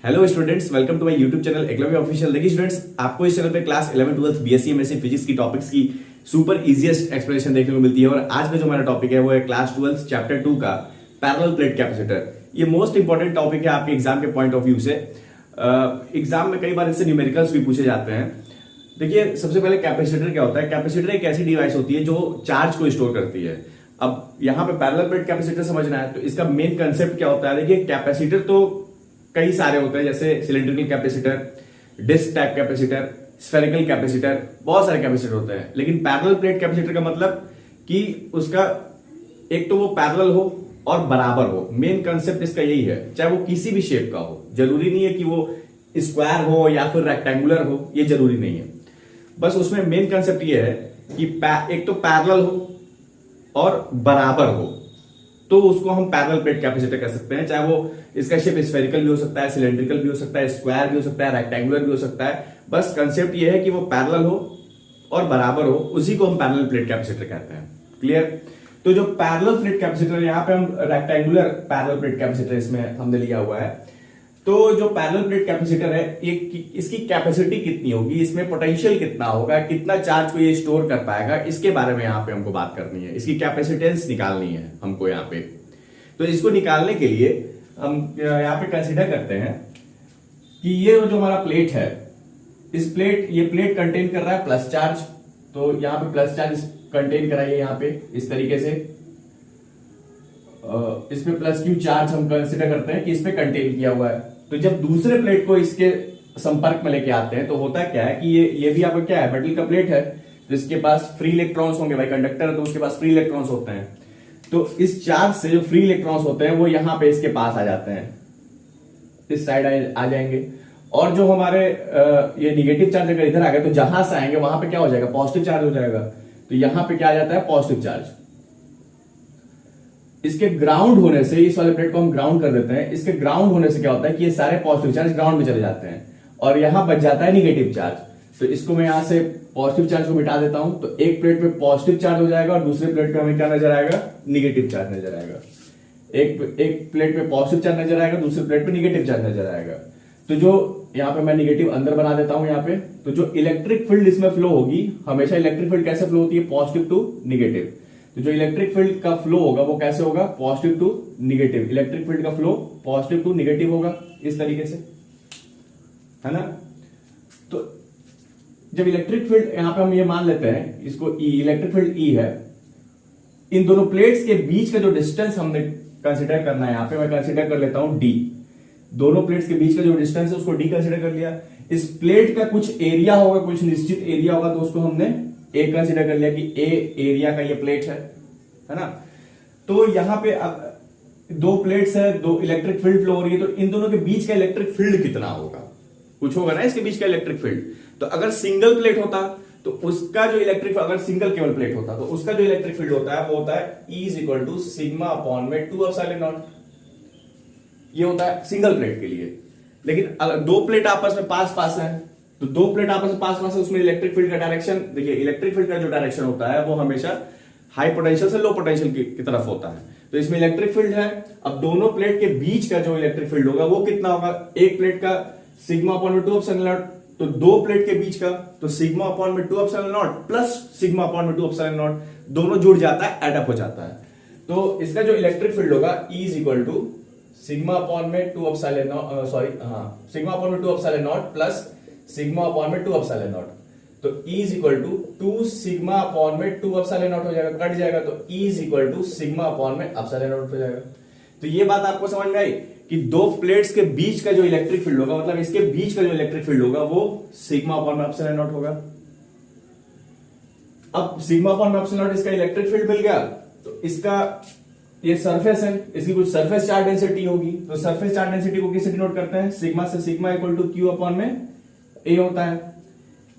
Hello students, welcome to my YouTube channel Eklavya official. देखिए students, आपको इस चैनल पे क्लास 11 12 बीएससी एमएससी फिजिक्स की टॉपिक्स की सुपर इजीएस्ट एक्सप्लेनेशन देखने को मिलती है। और आज का जो हमारा टॉपिक है वो है क्लास 12 चैप्टर 2 का पैरेलल प्लेट कैपेसिटर। ये मोस्ट इंपॉर्टेंट टॉपिक है आपके एग्जाम के पॉइंट ऑफ व्यू से। एग्जाम में कई बार इससे न्यूमेरिकल्स भी पूछे जाते हैं। देखिए, सबसे पहले कैपेसिटर क्या होता है। कैपेसिटर एक ऐसी डिवाइस होती है जो चार्ज को स्टोर करती है। अब यहाँ पे पैरेलल प्लेट कैपेसिटर समझना है तो इसका मेन कंसेप्ट क्या होता है। देखिए, कैपेसिटर तो कई सारे होते हैं, जैसे cylindrical capacitor, disc type capacitor, spherical capacitor, बहुत सारे कैपेसिटर होते हैं। लेकिन पैरेलल प्लेट कैपेसिटर का मतलब कि उसका एक तो वो पैरेलल हो और बराबर हो। मेन कंसेप्ट इसका यही है, चाहे वो किसी भी शेप का हो। जरूरी नहीं है कि वो स्क्वायर हो या फिर रेक्टेंगुलर हो, ये जरूरी नहीं है। बस उसमें मेन कंसेप्ट ये है कि एक तो पैरेलल हो और बराबर हो, तो उसको हम पैरेलल प्लेट कैपेसिटर कह सकते हैं। चाहे वो इसका शेप स्फेरिकल भी हो सकता है, सिलेंड्रिकल भी हो सकता है, स्क्वायर भी हो सकता है, रेक्टेंगुलर भी हो सकता है। बस कंसेप्ट ये है कि वो पैरेलल हो और बराबर हो, उसी को हम पैरेलल प्लेट कैपेसिटर कहते हैं। क्लियर? तो जो पैरेलल प्लेट कैपेसिटर, यहाँ पे हम रेक्टेंगुलर पैरेलल प्लेट कैपेसिटर इसमें हमने लिया हुआ है। तो जो पैरेलल प्लेट कैपेसिटर है, इसकी कैपेसिटी कितनी होगी, इसमें पोटेंशियल कितना होगा, कितना चार्ज को ये स्टोर कर पाएगा, इसके बारे में यहाँ पे हमको बात करनी है। इसकी कैपेसिटेंस निकालनी है हमको यहाँ पे। तो इसको निकालने के लिए हम यहाँ पे कंसीडर करते हैं कि ये जो हमारा प्लेट है, ये प्लेट कंटेन कर रहा है प्लस चार्ज। तो यहाँ पे प्लस चार्ज कंटेन कराइए यहाँ पे इस तरीके से। इसमें प्लस क्यू चार्ज हम कंसीडर करते हैं कि इसमें कंटेन किया हुआ है। तो जब दूसरे प्लेट को इसके संपर्क में लेके आते हैं तो होता क्या है कि ये भी आपका क्या है, मेटल का प्लेट है, तो इसके पास फ्री इलेक्ट्रॉन्स होंगे। भाई कंडक्टर है तो उसके पास फ्री इलेक्ट्रॉन्स होते हैं। तो इस चार्ज से जो फ्री इलेक्ट्रॉन्स होते हैं वो यहां पे इसके पास आ जाते हैं, इस साइड आ जाएंगे। और जो हमारे ये निगेटिव चार्ज अगर इधर आ गए तो जहां से आएंगे वहां पे क्या हो जाएगा, पॉजिटिव चार्ज हो जाएगा। तो यहां पे क्या आ जाता है, पॉजिटिव चार्ज। इसके ग्राउंड होने से, इस वाले प्लेट को हम ग्राउंड कर देते हैं। इसके ग्राउंड होने से क्या होता है कि ये सारे पॉजिटिव चार्ज ग्राउंड में चले जाते हैं और यहां बच जाता है निगेटिव चार्ज। तो इसको मैं यहां से पॉजिटिव चार्ज को मिटा देता हूं। तो एक प्लेट पे पॉजिटिव चार्ज हो जाएगा और दूसरे प्लेट पे हमें क्या नजर आएगा, निगेटिव चार्ज नजर आएगा। एक प्लेट पे पॉजिटिव चार्ज नजर आएगा, दूसरे प्लेट पे निगेटिव चार्ज नजर आएगा। तो जो यहाँ पे मैं निगेटिव अंदर बना देता हूं यहाँ पे। तो जो इलेक्ट्रिक फील्ड इसमें फ्लो होगी, हमेशा इलेक्ट्रिक फील्ड कैसे फ्लो होती है, पॉजिटिव टू निगेटिव। तो जो इलेक्ट्रिक फील्ड का फ्लो होगा वो कैसे होगा, positive to negative. Electric field का फ्लो पॉजिटिव टू निगेटिव होगा इस तरीके से, है ना। तो जब इलेक्ट्रिक फील्ड, यहां पे हम ये मान लेते हैं इसको ई, इलेक्ट्रिक फील्ड ई है। इन दोनों प्लेट्स के बीच का जो डिस्टेंस हमने कंसीडर करना है, यहां पे मैं कंसीडर कर लेता हूं डी। दोनों प्लेट्स के बीच का जो डिस्टेंस है उसको डी कंसीडर कर लिया। इस प्लेट का कुछ एरिया होगा, कुछ निश्चित एरिया होगा, तो उसको हमने ए कंसीडर कर लिया कि ए एरिया का ये प्लेट है ना। तो यहां पे अब दो प्लेट्स है, दो इलेक्ट्रिक फील्ड फ्लो हो रही है। तो इन दोनों के बीच का इलेक्ट्रिक फील्ड कितना होगा, कुछ होगा ना इसके बीच का इलेक्ट्रिक फील्ड। तो अगर सिंगल प्लेट होता तो उसका जो इलेक्ट्रिक, अगर सिंगल केवल प्लेट होता तो उसका जो इलेक्ट्रिक फील्ड होता है वो होता है E equal to sigma upon में 2 एप्सिलॉन नॉट। ये होता है सिंगल प्लेट के लिए। लेकिन अगर दो प्लेट आपस में पास पास है, तो दो प्लेट आपस में पास पास है, उसमें इलेक्ट्रिक फील्ड का डायरेक्शन, देखिए इलेक्ट्रिक फील्ड का जो डायरेक्शन होता है वो हमेशा हाई पोटेंशियल से लो पोटेंशियल की तरफ होता है। तो इसमें इलेक्ट्रिक फील्ड है। अब दोनों प्लेट के बीच का जो इलेक्ट्रिक फील्ड होगा वो कितना होगा, एक प्लेट का सिग्मा अपॉन में 2 एप्सिलॉन नॉट, तो दो प्लेट के बीच का तो सिग्मा अपॉन में 2 epsilon naught plus sigma upon में 2 एप्सिलॉन नॉट, दोनों जुड़ जाता है, एड अप हो जाता है। तो इसका जो इलेक्ट्रिक फील्ड होगा E is equal to sigma upon में 2 एप्सिलॉन नॉट, सिग्मा अपॉन में 2 epsilon naught plus sigma upon में 2 एप्सिलॉन नॉट। तो E is equal to 2 sigma upon में 2 एप्सिलॉन नॉट हो जाएगा, कट जाएगा। तो E is equal to sigma upon में एप्सिलॉन नॉट हो जाएगा। तो ये बात आपको समझ में आई कि दो प्लेट्स के बीच का जो इलेक्ट्रिक फील्ड होगा, मतलब इसके बीच का जो इलेक्ट्रिक फील्ड होगा वो सिग्मा अपॉन में एप्सिलॉन नॉट होगा। अब सिग्मा अपॉन में एप्सिलॉन नॉट, इसका इलेक्ट्रिक फील्ड मिल गया। तो इसका ये सरफेस है, इसकी कुछ सरफेस चार्ज डेंसिटी होगी। तो सरफेस चार्ज डेंसिटी को किससे डिनोट करते हैं, सिग्मा से। Sigma equal to Q upon में ए होता है।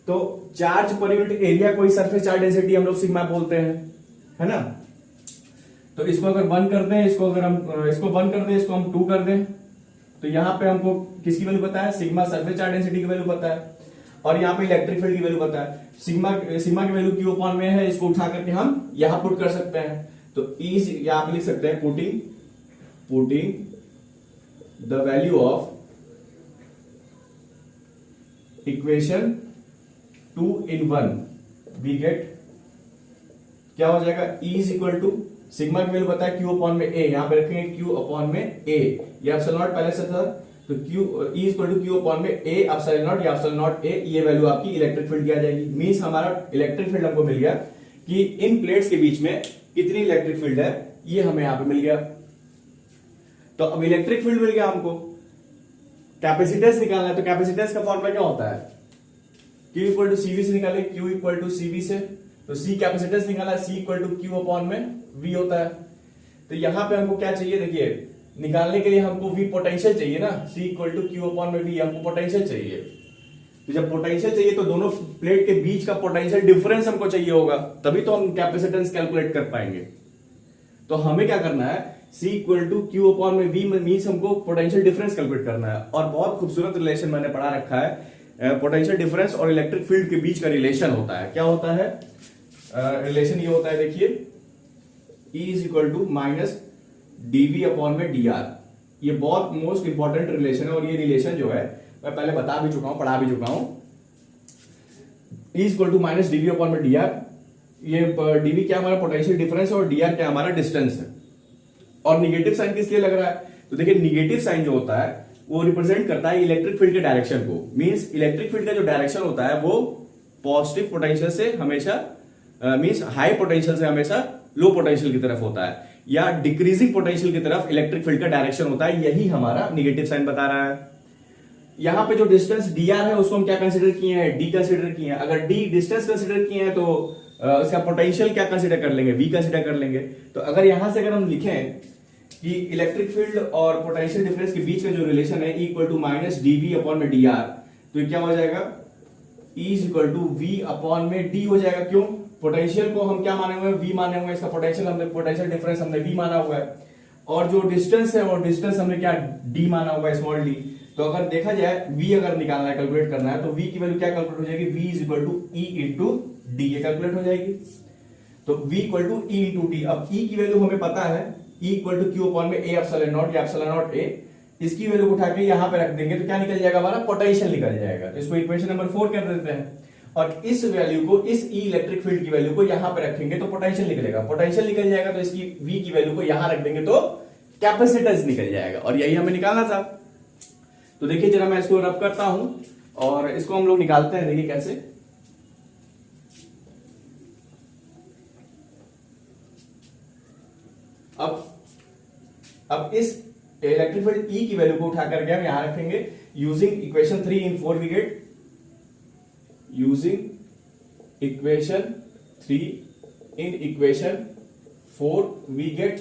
तो चार्ज पर यूनिट एरिया कोई सरफेस चार्ज डेंसिटी हम लोग सिग्मा बोलते हैं, है ना। तो इसको अगर 1 कर दें, इसको अगर हम इसको 1 कर दें, इसको हम 2 कर दें, तो यहां पे हमको किसकी वैल्यू पता है, सिग्मा सरफेस चार्ज डेंसिटी की वैल्यू पता है और यहाँ पे इलेक्ट्रिक फील्ड की वैल्यू पता है। सिग्मा की वैल्यू क्यू अपॉन में है, इसको उठा करके हम यहां पुट कर सकते हैं। तो यहां पे लिख सकते हैं putting the value of equation 2 in 1 we get क्या हो जाएगा, E is equal to sigma की वैल्यू पता है Q अपॉन में A, यहां पे रखेंगे Q अपॉन में A, ये एप्सिलॉन नॉट पहले से था तो E equal to Q upon में A एप्सिलॉन नॉट या एप्सिलॉन नॉट A, ये वैल्यू आपकी इलेक्ट्रिक फील्ड की आ जाएगी। मींस हमारा इलेक्ट्रिक फील्ड हमको मिल गया कि इन प्लेट्स के बीच में कितनी इलेक्ट्रिक फील्ड है, ये हमें यहां पे मिल गया। तो अब इलेक्ट्रिक फील्ड मिल गया हमको, कैपेसिटेंस निकालना है तो कैपेसिटेंस का फॉर्मूला क्या होता है, Q इक्वल टू CV से निकाले, Q इक्वल टू CV से, तो C कैपेसिटेंस निकाला, C equal to Q upon में V होता है। तो यहां पे हमको क्या चाहिए, देखिए निकालने के लिए हमको V पोटेंशियल चाहिए ना, C equal to Q upon में V, हमको पोटेंशियल चाहिए। तो जब पोटेंशियल चाहिए तो दोनों प्लेट के बीच का पोटेंशियल डिफरेंस हमको चाहिए होगा, तभी तो हम कैपेसिटेंस कैलकुलेट कर पाएंगे। तो हमें क्या करना है, C equal to Q upon में V मींस हमको पोटेंशियल डिफरेंस कैलकुलेट करना है। और बहुत खूबसूरत रिलेशन मैंने पढ़ा रखा है, पोटेंशियल डिफरेंस और इलेक्ट्रिक फील्ड के बीच का रिलेशन होता है। क्या होता है रिलेशन, ये होता है देखिए, E is equal to minus dV upon में dr, ये बहुत मोस्ट इंपॉर्टेंट रिलेशन है। और ये रिलेशन जो है मैं पहले बता भी चुका हूं, पढ़ा भी चुका हूं। E is equal to minus dV upon में dr, ये dV क्या हमारा पोटेंशियल डिफरेंस है और dr क्या हमारा डिस्टेंस है। और निगेटिव साइन किस लिए लग रहा है, तो देखिए निगेटिव साइन जो होता है वो रिप्रेजेंट करता है इलेक्ट्रिक फील्ड के डायरेक्शन को। मींस इलेक्ट्रिक फील्ड का जो डायरेक्शन होता है वो पॉजिटिव पोटेंशियल से हमेशा मींस हाई पोटेंशियल से हमेशा लो पोटेंशियल की तरफ होता है, या डिक्रीजिंग पोटेंशियल की तरफ इलेक्ट्रिक फील्ड का डायरेक्शन होता है। यही हमारा निगेटिव साइन बता रहा है। यहां पे जो डिस्टेंस dr है उसको हम क्या कंसीडर किए हैं, d कंसीडर किए हैं। अगर d डिस्टेंस कंसीडर किए हैं तो इसका पोटेंशियल क्या कंसीडर कर लेंगे, v कंसीडर कर लेंगे। तो अगर यहां से अगर हम लिखें कि इलेक्ट्रिक फील्ड और पोटेंशियल डिफरेंस के बीच का जो रिलेशन है E equal to minus dV upon में dr, तो ये क्या हो जाएगा, E is equal to V upon में d हो जाएगा। क्यों, पोटेंशियल को हम क्या माने हुए हैं, V माने हुए हैं, इसका पोटेंशियल हमने पोटेंशियल डिफरेंस हमने V माना हुआ है, और जो डिस्टेंस है वो डिस्टेंस हमने क्या d माना हुआ है, स्मॉल d। तो अगर देखा जाए V अगर निकालना है, कैलकुलेट करना है, तो V की वैल्यू क्या कैलकुलेट हो जाएगी, V is equal to E into d, ये कैलकुलेट हो जाएगी। तो V equal to E into d, अब E की वैल्यू हमें पता है, E equal to Q upon में A एप्सिलॉन नॉट या एप्सिलॉन नॉट A, इसकी वैल्यू उठा के यहां पे रख देंगे तो क्या निकल जाएगा, हमारा पोटेंशियल निकल जाएगा। तो इसको इक्वेशन नंबर 4 कर देते हैं, और इस वैल्यू को, इस E इलेक्ट्रिक फील्ड की वैल्यू को यहां पे रखेंगे तो पोटेंशियल निकलेगा। पोटेंशियल निकल जाएगा तो इसकी V की वैल्यू को यहां रख देंगे तो कैपेसिटेंस निकल जाएगा, और यही हमें निकालना था। तो देखिए जरा मैं इसको रब करता हूं और इसको हम लोग निकालते हैं, देखिए कैसे। अब इस इलेक्ट्रिक फील्ड E की वैल्यू को उठा करके हम यहां रखेंगे, using equation 3 in 4 we get, using equation 3 in equation 4 we get,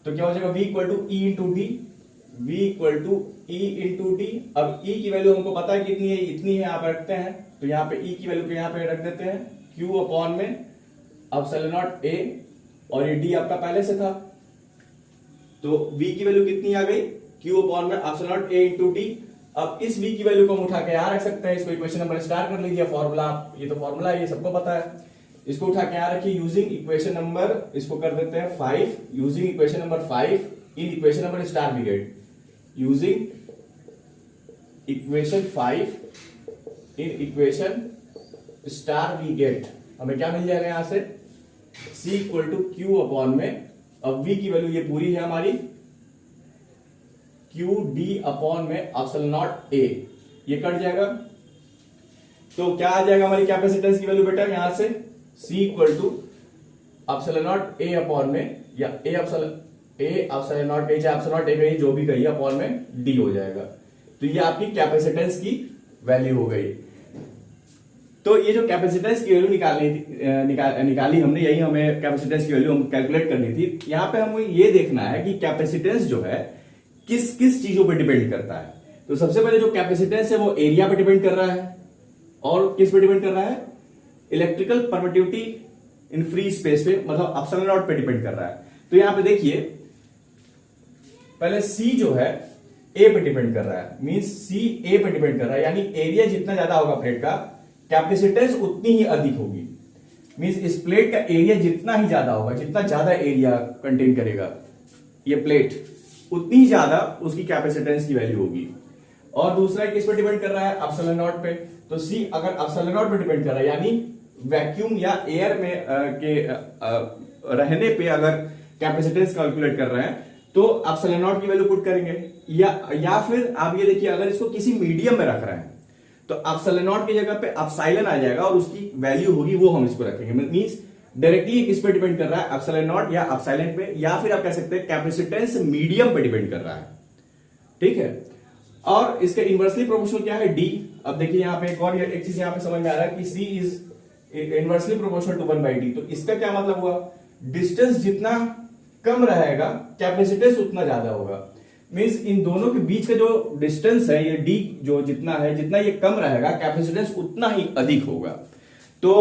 तो क्या हो जाएगा, V equal to E into D, V equal to E into D. अब E की वैल्यू हमको पता है कितनी है, इतनी है, आप रखते हैं तो यहाँ पे E की वैल्यू को यहाँ पे रख देते हैं Q अपॉन में एप्सिलॉन नॉट A, और ये D आपका पहले से था, तो V की वैल्यू कितनी आ गई, Q अपॉन में epsilon naught A into D। अब इस V की वैल्यू को हम उठा के यहां रख सकते हैं, इसको इक्वेशन नंबर स्टार कर लीजिए, फॉर्मूला, ये तो फॉर्मूला है, ये सबको पता है। इसको उठा के यहां रखिए, यूजिंग इक्वेशन नंबर, इसको कर देते हैं 5, using equation number 5 in equation number star we get, using equation 5 in equation star we get, हमें क्या मिल जाएगा यहां से, C equal to Q upon में, अब V की वैल्यू ये पूरी है हमारी, Q D अपॉन में एप्सिलॉन नॉट A, ये कट जाएगा तो क्या आ जाएगा हमारी कैपेसिटेंस की वैल्यू बेटा, यहां से C इक्वल टू एप्सिलॉन नॉट A अपॉन में, या A एप्सिलॉन नॉट A या एप्सिलॉन नॉट A कहिए, जो भी कहिए, अपॉन में D हो जाएगा। तो ये आपकी कैपेसिटेंस की वैल्यू हो गई। तो ये जो कैपेसिटेंस की वैल्यू निकाली हमने, यही हमें कैपेसिटेंस की वैल्यू हम कैलकुलेट करनी थी। यहां पे हमें ये देखना है कि कैपेसिटेंस जो है किस किस चीजों पे डिपेंड करता है। तो सबसे पहले जो कैपेसिटेंस है वो एरिया पे डिपेंड कर रहा है, और किस पे डिपेंड कर रहा है, electrical permittivity in free space पे, मतलब एप्सिलॉन नॉट पे डिपेंड कर रहा है। तो यहां पे देखिए पहले C जो है A पे डिपेंड कर रहा है, मींस C A पे डिपेंड कर रहा है, यानी एरिया जितना ज्यादा होगा प्लेट का, कैपेसिटेंस उतनी ही अधिक होगी। मींस इस प्लेट का एरिया जितना ही ज्यादा होगा, जितना ज्यादा एरिया कंटेन करेगा ये प्लेट, उतनी ही ज्यादा उसकी कैपेसिटेंस की वैल्यू होगी। और दूसरा किस पे डिपेंड कर रहा है, एप्सिलॉन नॉट पे। तो सी अगर एप्सिलॉन नॉट पे डिपेंड कर रहा है यानी वैक्यूम या एयर में रहने पे अगर कैपेसिटेंस कैलकुलेट कर रहे हैं तो एप्सिलॉन नॉट की वैल्यू पुट करेंगे, या फिर आप ये देखिए अगर इसको किसी मीडियम में रख रहे हैं तो एप्सिलॉन नॉट की जगह पे एप्सिलॉन आ जाएगा और उसकी वैल्यू होगी वो हम इसको रखेंगे। मींस डायरेक्टली किस पे डिपेंड कर रहा है, एप्सिलॉन नॉट या एप्सिलॉन पे, या फिर आप कह सकते हैं कैपेसिटेंस मीडियम पे डिपेंड कर रहा है। ठीक है, और इसके इनवर्सली प्रोपोर्शनल क्या है, डी। अब देखिए यहाँ पे एक और एक चीज यहाँ पे समझ में आ रहा है कि C is inversely proportional to 1/d। तो इसका क्या मतलब हुआ, डिस्टेंस जितना कम रहेगा कैपेसिटेंस उतना ज्यादा होगा। मींस इन दोनों के बीच का जो डिस्टेंस है ये डी जो जितना है, जितना ये कम रहेगा कैपेसिटेंस उतना ही अधिक होगा। तो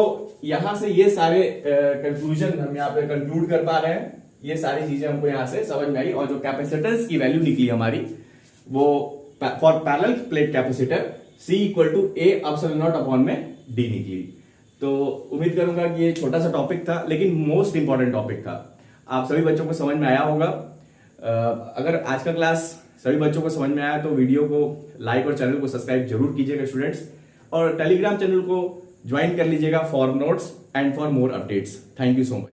यहां से ये सारे कंक्लूजन हम यहाँ पे कंक्लूड कर पा रहे हैं, ये सारी चीजें हमको यहां से समझ में आई। और जो कैपेसिटेंस की वैल्यू निकली हमारी वो for parallel plate capacitor C equal to A epsilon naught upon में D निकली। तो उम्मीद करूंगा कि ये छोटा सा टॉपिक था लेकिन मोस्ट इंपॉर्टेंट टॉपिक था, आप सभी बच्चों को समझ में आया होगा। अगर आज का क्लास सभी बच्चों को समझ में आया तो वीडियो को लाइक और चैनल को सब्सक्राइब जरूर कीजिएगा स्टूडेंट्स, और टेलीग्राम चैनल को ज्वाइन कर लीजिएगा for notes and for more updates. Thank you so much.